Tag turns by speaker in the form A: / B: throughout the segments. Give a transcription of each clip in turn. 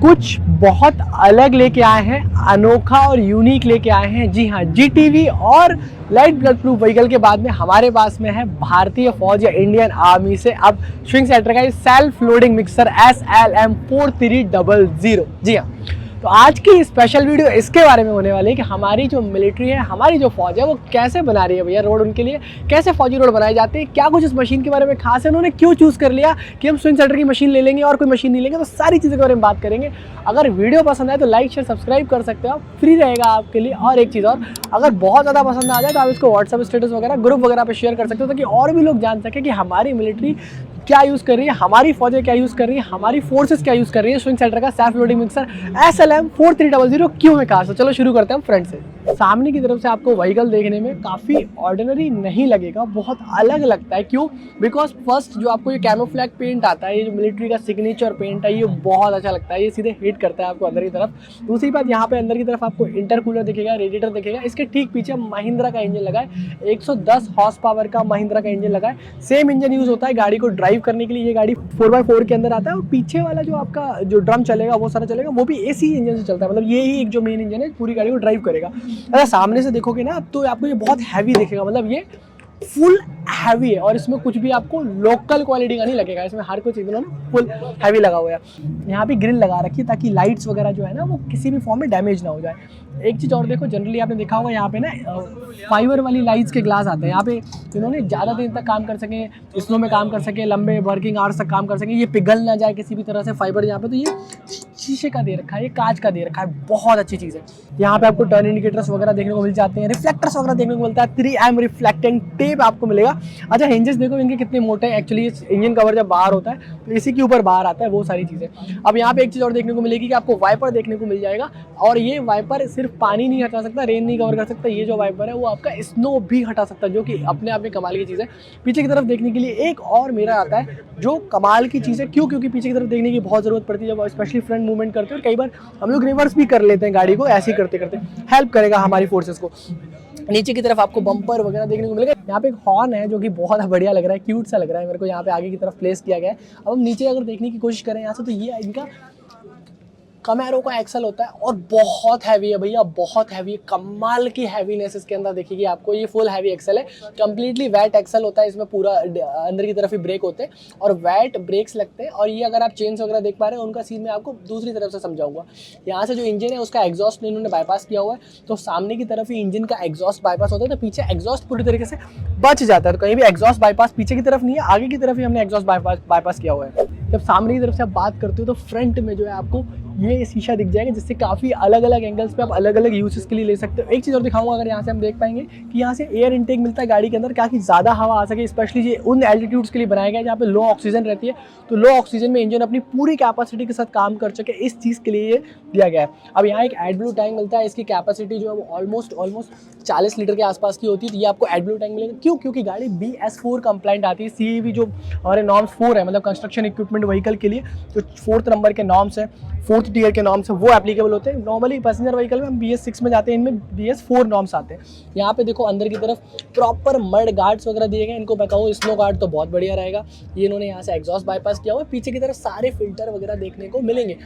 A: कुछ बहुत अलग लेके आए हैं, अनोखा और यूनिक लेके आए हैं। जी हाँ, जीटीवी और लाइट ब्लड प्रूफ व्हीकल के बाद में हमारे पास में है भारतीय फौज या इंडियन आर्मी से अब स्विंग सेक्टर का सेल्फ लोडिंग मिक्सर SLM 4300। जी हाँ, तो आज की स्पेशल वीडियो इसके बारे में होने वाली है कि हमारी जो मिलिट्री है, हमारी जो फौज है वो कैसे बना रही है भैया रोड उनके लिए, कैसे फौजी रोड बनाए जाते हैं, क्या कुछ इस मशीन के बारे में खास है, उन्होंने क्यों चूज़ कर लिया कि हम स्विंग सेक्टर की मशीन ले लेंगे और कोई मशीन नहीं लेंगे। तो सारी चीज़ों के बारे में बात करेंगे। अगर वीडियो पसंद आए तो लाइक शेयर सब्सक्राइब कर सकते हो, फ्री रहेगा आपके लिए। और एक चीज़ और, अगर बहुत ज़्यादा पसंद आ जाए तो आप इसको व्हाट्सएप स्टेटस वगैरह ग्रुप वगैरह पर शेयर कर सकते हो ताकि और भी लोग जान सके कि हमारी मिलिट्री क्या यूज़ कर रही है, हमारी फौजें क्या यूज़ कर रही है, हमारी फोर्सेस क्या यूज़ कर रही है। स्विंग सेक्टर का सेल्फ लोडिंग मिक्सर SLM 4300 क्यों है खास। तो चलो शुरू करते हैं हम फ्रंट से। सामने की तरफ से आपको व्हीकल देखने में काफ़ी ऑर्डिनरी नहीं लगेगा, बहुत अलग लगता है। क्यों? बिकॉज फर्स्ट जो आपको ये कैमोफ्लैग पेंट आता है, ये जो मिलिट्री का सिग्नेचर पेंट है, ये बहुत अच्छा लगता है, ये सीधे हिट करता है आपको अंदर की तरफ। दूसरी बात, यहाँ पे अंदर की तरफ आपको इंटरकूलर दिखेगा, रेडिएटर दिखेगा। इसके ठीक पीछे महिंद्रा का इंजन लगा है, 110 हॉर्स पावर का महिंद्रा का इंजन लगा है। सेम इंजन यूज़ होता है गाड़ी को ड्राइव करने के लिए। ये गाड़ी 4x4 के अंदर आता है और पीछे वाला जो आपका जो ड्रम चलेगा वो सारा चलेगा, वो भी AC इंजन से चलता है। मतलब ये ही एक जो मेन इंजन है पूरी गाड़ी को ड्राइव करेगा। अगर सामने से देखोगे ना तो आपको ये बहुत हैवी दिखेगा, मतलब ये फुल हैवी है और इसमें कुछ भी आपको लोकल क्वालिटी का नहीं लगेगा। इसमें हर कुछ इन्होंने फुल हैवी लगा हुआ है। यहाँ पे ग्रिल लगा रखी है ताकि लाइट्स वगैरह जो है ना वो किसी भी फॉर्म में डैमेज ना हो जाए। एक चीज़ और देखो, जनरली आपने देखा होगा यहाँ पे ना फाइबर वाली लाइट्स के ग्लास आते हैं। यहाँ पे इन्होंने ज़्यादा देर तक काम कर सकें, स्नो में काम कर सके, लंबे वर्किंग आवर्स तक काम कर सकें, ये पिघल ना जाए किसी भी तरह से फाइबर यहाँ पे। तो ये शीशे का दे रखा है, ये कांच का दे रखा है, बहुत अच्छी चीज़ है। यहाँ पे आपको टर्न इंडिकेटर्स वगैरह देखने को मिल जाते हैं, रिफ्लेक्टर्स वगैरह देखने को मिलता है, 3M रिफ्लेक्टिंग टेप आपको मिलेगा। अच्छा, हिंजेस देखो इनके कितने मोटे हैं। एक्चुअली इंजन कवर जब बाहर होता है तो इसी के ऊपर बाहर आता है, वो सारी चीज़ें। अब यहाँ पे एक चीज़ और देखने को मिलेगी कि आपको वाइपर देखने को मिल जाएगा। और ये वाइपर सिर्फ पानी नहीं हटा सकता, रेन नहीं कवर कर सकता, ये जो वाइपर है वो आपका स्नो भी हटा सकता है, जो कि अपने आप में कमाल की चीज़ है। पीछे की तरफ देखने के लिए एक और मिरर आता है जो कमाल की चीज़ है। क्यों? क्योंकि पीछे की तरफ देखने की बहुत ज़रूरत पड़ती है जब स्पेशली फ्रंट मूवमेंट करते हैं। और कई बार हम लोग रिवर्स भी कर लेते हैं गाड़ी को, ऐसे ही करते करते हेल्प करेगा हमारी फोर्सेस को। नीचे की तरफ आपको बम्पर वगैरह देखने को मिलेगा। यहाँ पे एक हॉर्न है जो कि बहुत बढ़िया लग रहा है, क्यूट सा लग रहा है मेरे को। यहाँ पे आगे की तरफ प्लेस किया गया है। अब हम नीचे अगर देखने की कोशिश करें यहाँ से तो ये इनका कमेरो का एक्सल होता है और बहुत हैवी है भैया, बहुत हैवी है। कमाल की हैवीनेस इसके अंदर देखिएगी आपको। ये फुल हैवी एक्सल है, कंप्लीटली वैट एक्सल होता है। इसमें पूरा अंदर की तरफ ही ब्रेक होते हैं और वैट ब्रेक्स लगते हैं। और ये अगर आप चेन्स वगैरह देख पा रहे हैं उनका सीन मैं आपको दूसरी तरफ से समझाऊंगा। यहाँ से जो इंजन है उसका एग्जॉस्ट इन्होंने बाईपास किया हुआ है, तो सामने की तरफ ही इंजन का एग्जॉस्ट बाईपास होता है, तो पीछे एग्जॉस्ट पूरी तरीके से बच जाता है। तो कहीं भी एग्जॉस्ट बाईपास पीछे की तरफ नहीं है, आगे की तरफ ही हमने एग्जॉस्ट बाईपास किया हुआ है। जब सामने की तरफ से आप बात करते हो तो फ्रंट में जो है आपको ये शीशा दिख जाएगा, जिससे काफ़ी अलग अलग एंगल्स पे आप अलग अलग यूसेस के लिए ले सकते हो। एक चीज़ और दिखाऊंगा, अगर यहाँ से हम देख पाएंगे कि यहाँ से एयर इनटेक मिलता है गाड़ी के अंदर, ताकि ज़्यादा हवा आ सके। स्पेशली ये उन एल्टीट्यूड्स के लिए बनाया गया है जहाँ पे लो ऑक्सीजन रहती है, तो लो ऑक्सीजन में इंजन अपनी पूरी कैपेसिटी के साथ काम कर सके, इस चीज़ के लिए ये दिया गया है। अब यहाँ एक एडब्लू टैंक मिलता है, इसकी कैपेसिटी जो है वो ऑलमोस्ट 40 लीटर के आसपास की होती है। तो ये आपको एडब्लू टैंक मिलेगा। क्यों? क्योंकि गाड़ी BS4 कंप्लाइंट आती है। CEV जो हमारे नॉर्म्स 4 है, मतलब कंस्ट्रक्शन इक्विपमेंट व्हीकल के लिए जो 4th नंबर के नॉर्म्स है, 4th टियर के नॉर्म्स है, वो एप्लीकेबल होते हैं। नॉर्मली पैसेंजर व्हीकल में हम BS6 में जाते हैं, इनमें BS4 नॉर्म्स आते हैं। यहाँ पे देखो अंदर की तरफ प्रॉपर मड गार्ड्स वगैरह दिए गए। इनको मैं कहूँ स्नो गार्ड तो बहुत बढ़िया रहेगा। ये इन्होंने यहाँ से एग्जॉस्ट बाईपास किया हुआ है। पीछे की तरफ सारे फिल्टर वगैरह देखने को मिलेंगे।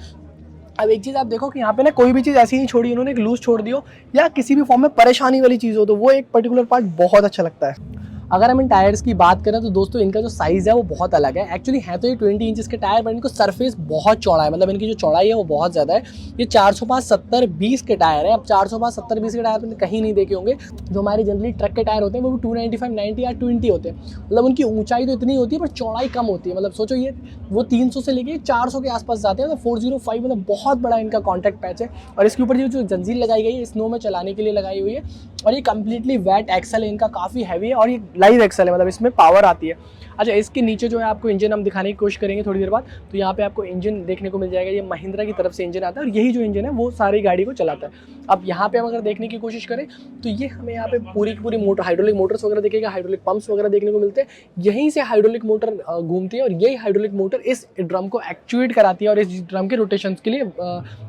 A: अब एक चीज़ आप देखो कि यहाँ पे ना कोई भी चीज़ ऐसी नहीं छोड़ी इन्होंने, एक लूज छोड़ दियो या किसी भी फॉर्म में परेशानी वाली चीज़ हो, तो वो एक पर्टिकुलर पार्ट बहुत अच्छा लगता है। अगर हम इन टायर्स की बात करें तो दोस्तों इनका जो साइज़ है वो बहुत अलग है। एक्चुअली है तो ये 20 इंचेस के टायर, पर इनको सरफेस बहुत चौड़ा है, मतलब इनकी जो चौड़ाई है वो बहुत ज़्यादा है। ये 405/70/20 के टायर है। अब 405/70/20 के टायर तो कहीं नहीं देखे होंगे। जो हमारे जनरली ट्रक के टायर होते हैं वो भी 295/90 या 20 होते हैं। मतलब उनकी ऊंचाई तो इतनी होती है पर चौड़ाई कम होती है। मतलब सोचो ये वो 300 से लेके 400 के आसपास जाते हैं। तो 405 मतलब बहुत बड़ा इनका कॉन्टैक्ट पैच है। और इसके ऊपर जो जंजीर लगाई गई है स्नो में चलाने के लिए लगाई हुई है। और ये कम्प्लीटली वैट एक्सल है, इनका काफ़ी हैवी है और ये लाइव एक्सल है, मतलब इसमें पावर आती है। अच्छा, इसके नीचे जो है आपको इंजन हम दिखाने की कोशिश करेंगे थोड़ी देर बाद। तो यहाँ पे आपको इंजन देखने को मिल जाएगा। ये महिंद्रा की तरफ से इंजन आता है और यही जो इंजन है वो सारी गाड़ी को चलाता है। अब यहाँ पे हम अगर देखने की कोशिश करें तो ये हमें यहाँ पे पूरी की पूरी मोटर हाइड्रोलिक मोटर्स वगैरह दिखेगा, हाइड्रोलिक पंप्स वगैरह देखने को मिलते हैं। यहीं से हाइड्रोलिक मोटर घूमती है और यही हाइड्रोलिक मोटर इस ड्रम को एक्चुएट कराती है और इस ड्रम के रोटेशंस के लिए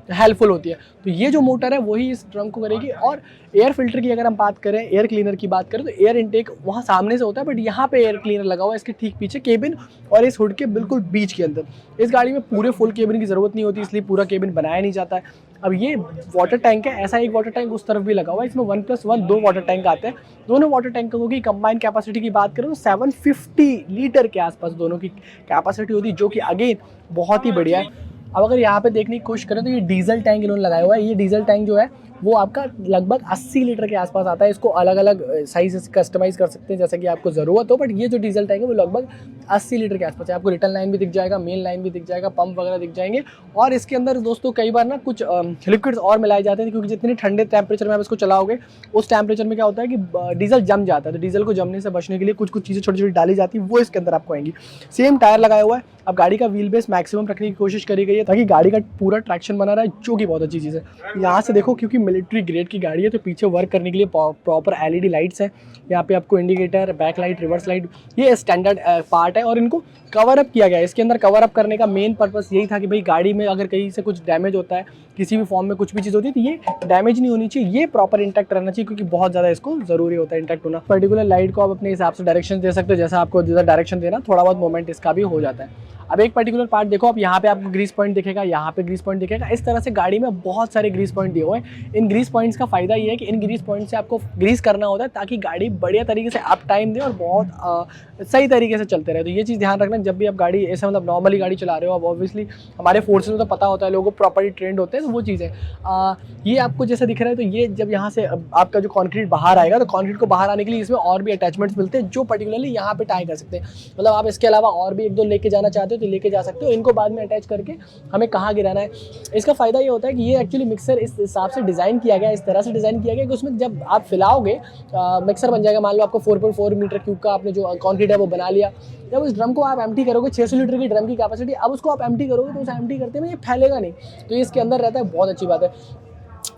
A: हेल्पफुल होती है। तो ये जो मोटर है वही इस ड्रम को करेगी। और एयर फिल्टर की अगर हम बात करें, एयर क्लीनर की बात करें, तो एयर इनटेक वहाँ सामने से होता है, बट यहाँ पे एयर क्लीनर लगा हुआ है इसके ठीक पीछे केबिन और इस हुड के बिल्कुल बीच के अंदर। इस गाड़ी में पूरे फुल केबिन की ज़रूरत नहीं होती, इसलिए पूरा केबिन बनाया नहीं जाता है। अब ये वाटर टैंक है, ऐसा एक वाटर टैंक उस तरफ भी लगा हुआ है। इसमें 1+1 2 वाटर टैंक आते हैं। दोनों वाटर टैंकों की कंबाइंड कैपेसिटी की बात करें तो 750 लीटर के आसपास दोनों की कैपेसिटी होती है, जो कि अगेन बहुत ही बढ़िया है। अब अगर यहाँ पे देखने की कोशिश करें तो ये डीजल टैंक इन्होंने लगाया हुआ है। ये डीजल टैंक जो है वो आपका लगभग 80 लीटर के आसपास आता है। इसको अलग अलग साइज से कस्टमाइज़ कर सकते हैं जैसे कि आपको ज़रूरत हो, बट ये जो डीजल टैंक है वो लगभग 80 लीटर के आसपास है। आपको रिटर्न लाइन भी दिख जाएगा, मेन लाइन भी दिख जाएगा, पंप वगैरह दिख जाएंगे। और इसके अंदर दोस्तों कई बार ना कुछ लिक्विड्स और मिलाए जाते हैं, क्योंकि जितने ठंडे टेम्परेचर में आप इसको चलाओगे उस टेम्परेचर में क्या होता है कि डीजल जम जाता है। तो डीजल को जमने से बचने के लिए कुछ कुछ चीज़ें छोटी छोटी डाली जाती है, वो इसके अंदर आपको आएंगी। सेम टायर लगाया हुआ है। अब गाड़ी का व्हील बेस मैक्सिमम रखने की कोशिश करी गई है ताकि गाड़ी का पूरा ट्रैक्शन बना रहा है, जो कि बहुत अच्छी चीज़ है। यहाँ से देखो, क्योंकि मिलिट्री ग्रेड की गाड़ी है तो पीछे वर्क करने के लिए प्रॉपर LED लाइट्स हैं। यहाँ पे आपको indicator, back light, reverse light, ये स्टैंडर्ड पार्ट है और इनको कवर अप किया गया है। इसके अंदर कवर अप करने का मेन पर्पस यही था कि भाई गाड़ी में अगर कहीं से कुछ डैमेज होता है, किसी भी फॉर्म में कुछ भी चीज़ होती है, तो ये डैमेज नहीं होनी चाहिए, ये प्रॉपर इंटैक्ट रहना चाहिए, क्योंकि बहुत ज़्यादा इसको ज़रूरी होता है इंटैक्ट होना। पर्टिकुलर लाइट को आप अपने हिसाब से डायरेक्शन दे सकते हो, जैसा आपको जैसा डायरेक्शन देना, थोड़ा बहुत मोमेंट इसका भी हो जाता है। अब एक पर्टिकुलर पार्ट देखो, अब यहाँ पे आपको ग्रीस पॉइंट दिखेगा, यहाँ पे ग्रीस पॉइंट दिखेगा। इस तरह से गाड़ी में बहुत सारे ग्रीस पॉइंट दिए हुए हैं। इन ग्रीस पॉइंट्स का फायदा ये है कि इन ग्रीस पॉइंट से आपको ग्रीस करना होता है ताकि गाड़ी बढ़िया तरीके से अप टाइम दे और बहुत सही तरीके से चलते रहे। तो ये चीज़ ध्यान रखना जब भी आप गाड़ी ऐसे मतलब नॉर्मली गाड़ी चला रहे हो। अब ऑब्वियसली हमारे फोर्सेस में तो पता होता है, लोगों को प्रॉपर्ली ट्रेंड होते हैं, तो वो चीज़ है। ये आपको जैसा दिख रहा है, तो ये जब यहाँ से आपका जो कॉन्क्रीट बाहर आएगा, तो कॉन्क्रीट को बाहर आने के लिए इसमें और भी अटैचमेंट्स मिलते हैं, जो पर्टिकुलरली यहाँ पे टाई कर सकते हैं। मतलब आप इसके अलावा और भी 1-2 लेके जाना चाहते हो तो लेके जा सकते हो। इनको बाद में अटैच करके हमें कहाँ गिराना है। इसका फ़ायदा ये होता है कि ये एक्चुअली मिक्सर इस हिसाब से डिज़ाइन किया गया है, इस तरह से डिज़ाइन किया गया कि उसमें जब आप फैलाओगे मिक्सर बन जाएगा। मान लो आपको 4.4 मीटर क्यूब का आपने जो कॉन्क्रीट है वो बना लिया। जब उस ड्रम को आप एम्प्टी करोगे, 600 लीटर की ड्रम की कैपेसिटी, अब उसको आप एम्प्टी करोगे तो उस एम्प्टी करते में ये फैलेगा नहीं, तो ये इसके अंदर रहता है। बहुत अच्छी बात है।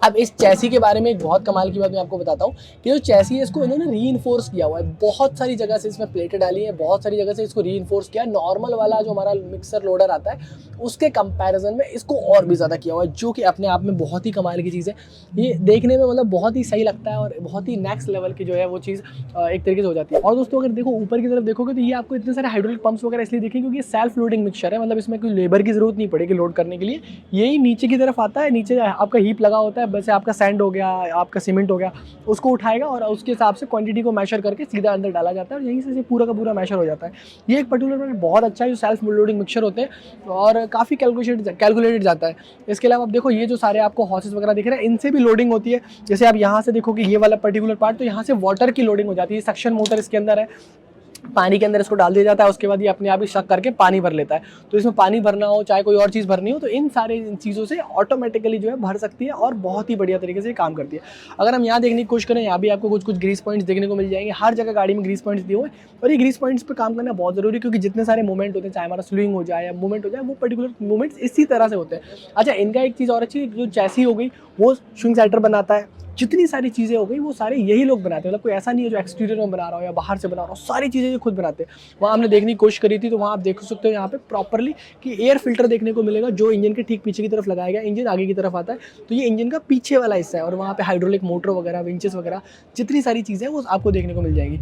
A: अब इस चैसी के बारे में एक बहुत कमाल की बात मैं आपको बताता हूँ कि जो चैसी है इसको इन्होंने रीइंफोर्स किया हुआ है। बहुत सारी जगह से इसमें प्लेटें डाली हैं, बहुत सारी जगह से इसको रीइंफोर्स किया है। नॉर्मल वाला जो हमारा मिक्सर लोडर आता है उसके कंपैरिजन में इसको और भी ज़्यादा किया हुआ है, जो कि अपने आप में बहुत ही कमाल की चीज़ है। ये देखने में मतलब बहुत ही सही लगता है और बहुत ही नेक्स्ट लेवल की जो है वो चीज़ एक तरीके से हो जाती है। और दोस्तों अगर देखो ऊपर की तरफ देखोगे तो ये आपको इतने सारे हाइड्रोलिक पंप्स वगैरह इसलिए दिखेंगे क्योंकि ये सेल्फ लोडिंग मिक्सचर है। मतलब इसमें कोई लेबर की ज़रूरत नहीं पड़ेगी लोड करने के लिए। यही नीचे की तरफ आता है, नीचे आपका हीप लगा होता है, वैसे आपका सैंड हो गया, आपका सीमेंट हो गया, उसको उठाएगा और उसके हिसाब से क्वांटिटी को मैशर करके सीधा अंदर डाला जाता है और यहीं से पूरा का पूरा मैशर हो जाता है। ये एक पर्टिकुलर बहुत अच्छा है जो सेल्फ लोडिंग मिक्सचर होते हैं और काफ़ी कैलकुलेटेड जाता है। इसके अलावा आप देखो ये जो सारे आपको हॉसेस वगैरह दिख रहे हैं इनसे भी लोडिंग होती है। जैसे आप यहाँ से देखो कि ये वाला पर्टिकुलर पार्ट, तो यहाँ से वाटर की लोडिंग हो जाती है। सक्शन मोटर इसके अंदर है, पानी के अंदर इसको डाल दिया जाता है, उसके बाद ये अपने आप ही शक करके पानी भर लेता है। तो इसमें पानी भरना हो चाहे कोई और चीज़ भरनी हो तो इन सारे चीज़ों से ऑटोमेटिकली जो है भर सकती है और बहुत ही बढ़िया तरीके से काम करती है। अगर हम यहाँ देखने की कोशिश करें, यहाँ भी आपको कुछ कुछ ग्रीस पॉइंट्स देखने को मिल जाएंगे। हर जगह गाड़ी में ग्रीस पॉइंट्स दिए हुए हैं और ये ग्रीस पॉइंट्स पर काम करना बहुत ज़रूरी है क्योंकि जितने सारे मूवमेंट होते हैं, चाहे हमारा स्विंग हो जाए या मूवमेंट हो जाए, वो पर्टिकुलर मूवमेंट्स इसी तरह से होते हैं। अच्छा, इनका एक चीज़ और अच्छी, जो चैसी हो गई वो स्विंग सेटर बनाता है, जितनी सारी चीज़ें हो गई वो सारे यही लोग बनाते हैं। मतलब कोई ऐसा नहीं है जो एक्सटीरियर में बना रहा हो या बाहर से बना रहा हो, सारी चीज़ें ये खुद बनाते हैं। वहाँ हमने देखने की कोशिश करी थी तो वहाँ आप देख सकते हो यहाँ पे प्रॉपरली कि एयर फिल्टर देखने को मिलेगा जो इंजन के ठीक पीछे की तरफ लगाया गया। इंजन आगे की तरफ आता है तो ये इंजन का पीछे वाला हिस्सा है और वहाँ पे हाइड्रोलिक मोटर वगैरह, विंचेस वगैरह, जितनी सारी चीज़ें वो आपको देखने को मिल जाएंगी।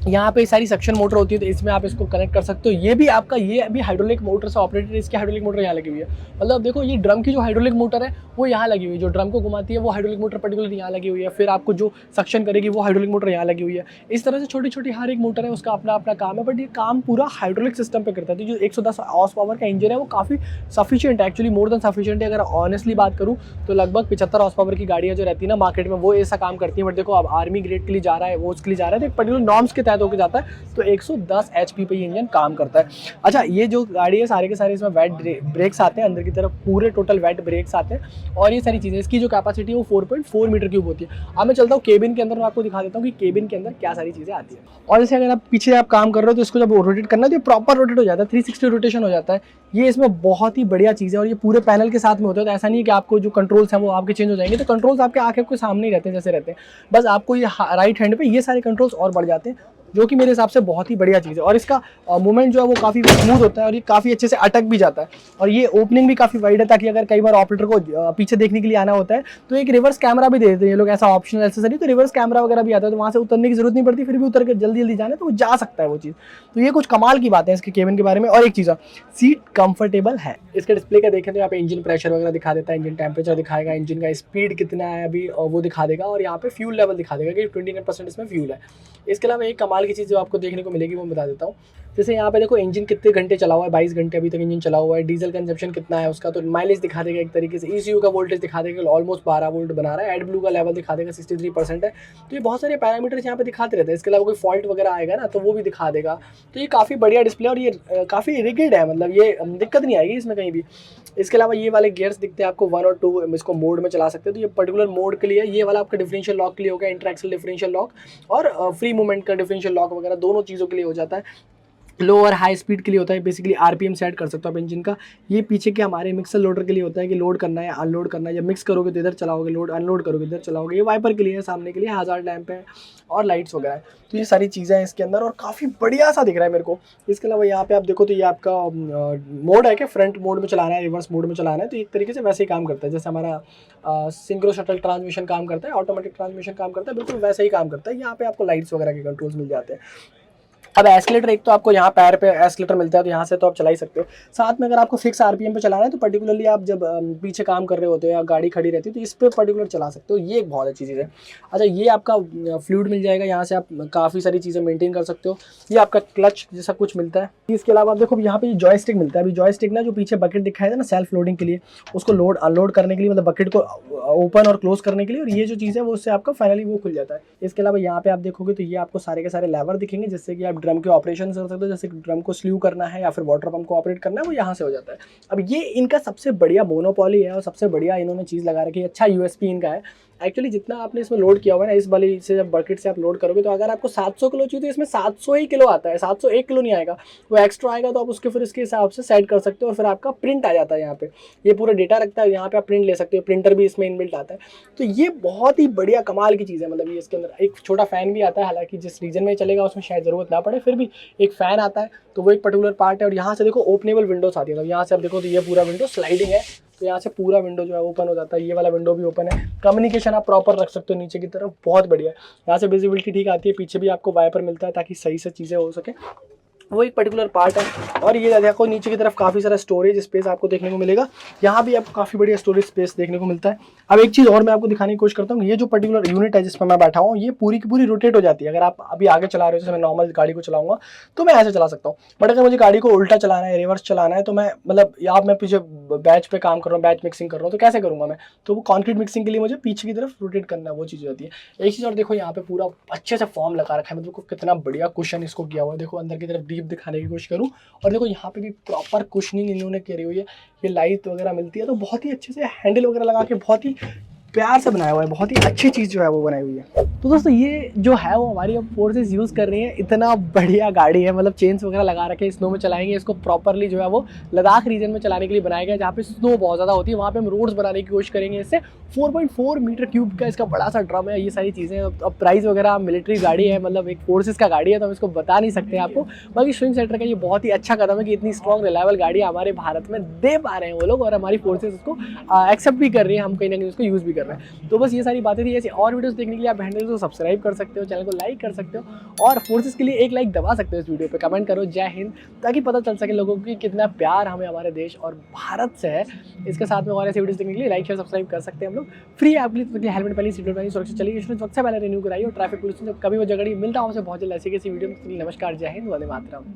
A: यहाँ पे सारी सक्शन मोटर होती है तो इसमें आप इसको कनेक्ट कर सकते हो। ये भी आपका, ये अभी हाइड्रोलिक मोटर से ऑपरेटेड, इसकी हाइड्रोलिक मोटर यहाँ लगी हुई है। मतलब देखो ये ड्रम की जो हाइड्रोलिक मोटर है वो यहाँ लगी हुई है, जो ड्रम को घुमाती है वो हाइड्रोलिक मोटर पर्टिकुलर यहाँ लगी हुई है। फिर आपको जो सक्शन करेगी वो हाइड्रोलिक मोटर यहाँ लगी हुई है। इस तरह से छोटी छोटी हर एक मोटर है, उसका अपना अपना काम है, बट ये काम पूरा हाइड्रोलिक सिस्टम पर करता है। तो जो 110 हॉर्स पावर का इंजन है वो काफ़ी सफिशिएंट है, एक्चुअली मोर देन सफिशिएंट है। अगर ऑनेस्टली बात करूँ तो लगभग 75 हॉर्स पावर की गाड़ियाँ जो रहती है ना मार्केट में वो ऐसा काम करती है। बट देखो अब आर्मी ग्रेड के लिए जा रहा है, वो उसके लिए जा रहा है तो एक पर्टिकुलर नॉर्म्स के तहत होकर जाता है, तो 110 HP पे ये इंजन काम करता है। अच्छा, ये जो गाड़ी है सारे के सारे इसमें वेट ब्रेक्स आते हैं अंदर की तरफ, पूरे टोटल वेट ब्रेक्स आते हैं और ये सारी चीज़ें, इसकी जो कैपेसिटी है वो 4.4 मीटर क्यूब होती है। अब मैं चलता हूँ केबिन के अंदर, मैं आपको दिखा देता हूँ कि केबिन के अंदर क्या सारी चीज़ें आती है। और जैसे अगर आप पीछे आप काम कर रहे हो तो इसको जब रोटेट करना है तो प्रॉपर रोटेट हो जाता है, 360 रोटेशन हो जाता है। ये इसमें बहुत ही बढ़िया चीज़ है और ये पूरे पैनल के साथ में होता है। तो ऐसा नहीं है कि आपको जो कंट्रोल्स हैं वो आपके चेंज हो जाएंगे, तो कंट्रोल्स आपके आंखें के सामने ही रहते हैं जैसे रहते हैं, बस आपको ये राइट हैंड पे ये सारे कंट्रोल्स और बढ़ जाते हैं। जो कि मेरे हिसाब से बहुत ही बढ़िया चीज़ है। और इसका मूवमेंट जो है वो काफ़ी स्मूथ होता है और ये काफ़ी अच्छे से अटक भी जाता है। और ये ओपनिंग भी काफ़ी वाइड है, ताकि अगर कई बार ऑपरेटर को पीछे देखने के लिए आना होता है तो एक रिवर्स कैमरा भी दे देते हैं ये लोग, ऐसा ऑप्शनल एक्सेसरी, तो रिवर्स कैमरा वगैरह भी आता है, तो वहाँ से उतरने की जरूरत नहीं पड़ती, फिर भी उतर के जल्दी जल्दी जाना तो वो जा सकता है वो चीज़। तो ये कुछ कमाल की बात है इसके केबिन के बारे में। और एक चीज़, सीट कंफर्टेबल है। इसके डिस्प्ले का देखें तो यहाँ पे इंजन प्रेशर वगैरह दिखा देता है, इंजन टेम्परेचर दिखाएगा, इंजन का स्पीड कितना है अभी वो दिखा देगा, और यहाँ पे फ्यूल लेवल दिखा देगा कि 29% इसमें फ्यूल है। इसके अलावा एक कमाल की चीज़ जो आपको देखने को मिलेगी वो बता देता हूँ। जैसे यहाँ पे देखो इंजन कितने घंटे चला हुआ है, 22 घंटे अभी तक इंजन चला हुआ है। डीजल कंजप्शन कितना है उसका, तो माइलेज दिखा देगा एक तरीके से। ECU का वोल्टेज दिखा देगा, ऑलमोस्ट 12 वोल्ट बना रहा है। एडब्लू का लेवल दिखा देगा 63% है। तो ये बहुत सारे पैरामीटर्स यहाँ पे दिखाते रहते हैं। इसके अलावा कोई फॉल्ट वगैरह आएगा ना तो वो भी दिखा देगा। तो ये काफ़ी बढ़िया डिस्प्ले और ये काफ़ी रिगिड है, मतलब ये दिक्कत नहीं आएगी इसमें कहीं भी। इसके अलावा ये वाले गियर्स दिखते हैं आपको 1 और 2, इसको मोड में चला सकते हैं। तो ये पर्टिकुलर मोड के लिए, ये वाला आपका डिफरेंशियल लॉक के लिए हो गया, इंटरएक्सल डिफरेंशियल लॉक, और फ्री मूवमेंट का डिफरेंशियल लॉक वगैरह दोनों चीज़ों के लिए हो जाता है। लो और हाई स्पीड के लिए होता है, बेसिकली RPM सेट कर सकते हो आप इंजन का। ये पीछे के हमारे मिक्सर लोडर के लिए होता है कि लोड करना है अनलोड करना है, जब मिक्स करोगे तो इधर चलाओगे, लोड अनलोड करोगे इधर चलाओगे। ये वाइपर के लिए है, सामने के लिए हज़ार्ड लैंप है और लाइट्स वगैरह है। तो ये सारी चीज़ें हैं इसके अंदर और काफ़ी बढ़िया सा दिख रहा है मेरे को। इसके अलावा यहाँ पे आप देखो तो ये आपका मोड है कि फ्रंट मोड में चलाना है, रिवर्स मोड में चलाना है, तो एक तरीके से वैसे ही काम करता है जैसे हमारा सिंक्रो शटल ट्रांसमिशन काम करता है, ऑटोमेटिक ट्रांसमिशन काम करता है, बिल्कुल वैसे ही काम करता है। यहाँ पे आपको लाइट्स वगैरह के कंट्रोल्स मिल जाते हैं। अब एस्केलेटर, एक तो आपको यहाँ पैर पे एस्केलेटर मिलता है, तो यहाँ से तो आप चला ही सकते हो। साथ में अगर आपको फिक्स RPM पे चलाना है तो पर्टिकुलरली आप जब पीछे काम कर रहे होते हो या गाड़ी खड़ी रहती है तो इस पे पर्टिकुलर चला सकते हो। ये एक बहुत अच्छी चीज़ है। अच्छा, ये आपका फ्लूइड मिल जाएगा, यहाँ से आप काफ़ी सारी चीज़ें मेंटेन कर सकते हो। ये आपका क्लच जैसा कुछ मिलता है। इसके अलावा आप देखो यहाँ पे जॉयस्टिक मिलता है। अभी जॉयस्टिक ना, जो पीछे बकेट दिखाया था ना सेल्फ लोडिंग के लिए, उसको लोड अनलोड करने के लिए, मतलब बकेट को ओपन और क्लोज करने के लिए, और ये जो चीज़ है वो उससे आपका फाइनली वो खुल जाता है। इसके अलावा यहाँ पे आप देखोगे तो ये आपको सारे के सारे लेवर दिखेंगे, जिससे कि आप ड्रम के ऑपरेशन कर सकते हो। जैसे ड्रम को स्ल्यू करना है या फिर वाटर पंप को ऑपरेट करना है, वो यहाँ से हो जाता है। अब ये इनका सबसे बढ़िया मोनोपोली है और सबसे बढ़िया इन्होंने चीज़ लगा रखी है। अच्छा USP इनका है एक्चुअली, जितना आपने इसमें लोड किया हुआ है ना, इस वाली से जब बकेट से आप लोड करोगे तो अगर आपको 700 किलो चाहिए तो इसमें 700 ही किलो आता है, 701 किलो नहीं आएगा, वो एक्स्ट्रा आएगा। तो आप उसके फिर इसके हिसाब से सेट कर सकते हो और फिर आपका प्रिंट आ जाता है। यहाँ पे ये पूरा डेटा रखता है, यहाँ पे आप प्रिंट ले सकते हो, प्रिंटर भी इसमें इनबिल्ट आता है। तो ये बहुत ही बढ़िया कमाल की चीज़ है। मतलब ये इसके अंदर एक छोटा फ़ैन भी आता है, हालांकि जिस रीजन में चलेगा उसमें शायद ज़रूरत ना पड़े, फिर भी एक फ़ैन आता है, तो वो एक पर्टिकुलर पार्ट है। और यहाँ से देखो ओपनेबल विंडोज आती है, मतलब यहाँ से आप देखो तो ये पूरा विंडो स्लाइडिंग है, तो यहाँ से पूरा विंडो जो है ओपन हो जाता है। ये वाला विंडो भी ओपन है। कम्युनिकेशन आप प्रॉपर रख सकते हो नीचे की तरफ, बहुत बढ़िया है। यहाँ से विजिबिलिटी ठीक आती है, पीछे भी आपको वाइपर मिलता है ताकि सही से चीज़ें हो सके, वो एक पर्टिकुलर पार्ट है। और ये देखो नीचे की तरफ काफ़ी सारा स्टोरेज स्पेस आपको देखने को मिलेगा। यहाँ भी आपको काफ़ी बढ़िया स्टोरेज स्पेस देखने को मिलता है। अब एक चीज़ और मैं आपको दिखाने की कोशिश करता हूँ, ये जो पर्टिकुलर यूनिट है जिस पर मैं बैठा हूँ, ये पूरी की पूरी रोटेट हो जाती है। अगर आप अभी आगे चला रहे हो, जैसे मैं नॉर्मल गाड़ी को चलाऊंगा तो मैं ऐसे चला सकता हूँ, बट अगर मुझे गाड़ी को उल्टा चलाना है, रिवर्स चलाना है, तो मैं मतलब या मैं पीछे बैच पे काम कर रहा हूँ, बैच मिक्सिंग कर रहा हूँ, तो कैसे करूँगा मैं? तो वो कॉन्क्रीट मिक्सिंग के लिए मुझे पीछे की तरफ रोटेट करना है, वो चीज़ होती है। एक चीज़ और देखो, यहाँ पे पूरा अच्छे से फॉर्म लगा रखा है, मतलब कितना बढ़िया कुशन इसको किया हुआ है। देखो अंदर की तरफ डीप दिखाने की कोशिश करूँ, और देखो यहाँ पे भी प्रॉपर कुशनिंग इन्होंने करी हुई है। ये लाइट वगैरह मिलती है, तो बहुत ही अच्छे से हैंडल वगैरह लगा के बहुत ही प्यार से बनाया हुआ है, बहुत ही अच्छी चीज़ जो है वो बनाई हुई है। तो दोस्तों ये जो है वो हमारी अब फोर्सेस यूज़ कर रही है। इतना बढ़िया गाड़ी है, मतलब चेन्स वगैरह लगा रखे हैं, स्नो में चलाएंगे इसको प्रॉपरली। जो है वो लद्दाख रीजन में चलाने के लिए बनाया गया है, जहाँ पे स्नो बहुत ज़्यादा होती है, वहाँ पे हम रोड्स बनाने की कोशिश करेंगे। इससे 4.4 मीटर क्यूब का इसका बड़ा सा ड्रम है, ये सारी चीज़ें। अब प्राइस वगैरह मिलिट्री गाड़ी है, मतलब एक फोर्सेस का गाड़ी है, तो हम इसको बता नहीं सकते आपको। बाकी स्विंग सेक्टर का ये बहुत ही अच्छा कदम है कि इतनी स्ट्रॉन्ग रिलायबल गाड़ी हमारे भारत में दे पा रहे हैं वो लोग, और हमारी फोर्सेस उसको एक्सेप्ट भी कर रही है, हम कहीं ना कहीं उसको यूज़ भी कर रहे हैं। तो बस ये सारी बातें थी। ऐसी और वीडियोस देखने के लिए आप हैंडल को सब्सक्राइब कर सकते हो, चैनल को लाइक कर सकते हो, और फोर्सेस के लिए एक लाइक दबा सकते हो इस वीडियो पे। कमेंट करो जय हिंद, ताकि पता चल सके लोगों को कि कितना प्यार हमें हमारे देश और भारत से है। इसके साथ में और ऐसे वीडियोस देखने के लिए लाइक शेयर सब्सक्राइब कर सकते हैं हम लोग। फ्री आपके लिए हेलमेट पहले, सीट बेल्ट पहले, सुरक्षित चलिए, इंश्योरेंस वक्त से पहले रिन्यू कराइए, और ट्रैफिक पुलिस जब कभी वो जगह मिलता है हमसे बहुत जल्द ऐसी किसी वीडियो में। नमस्कार, जय हिंद, वंदे मातरम।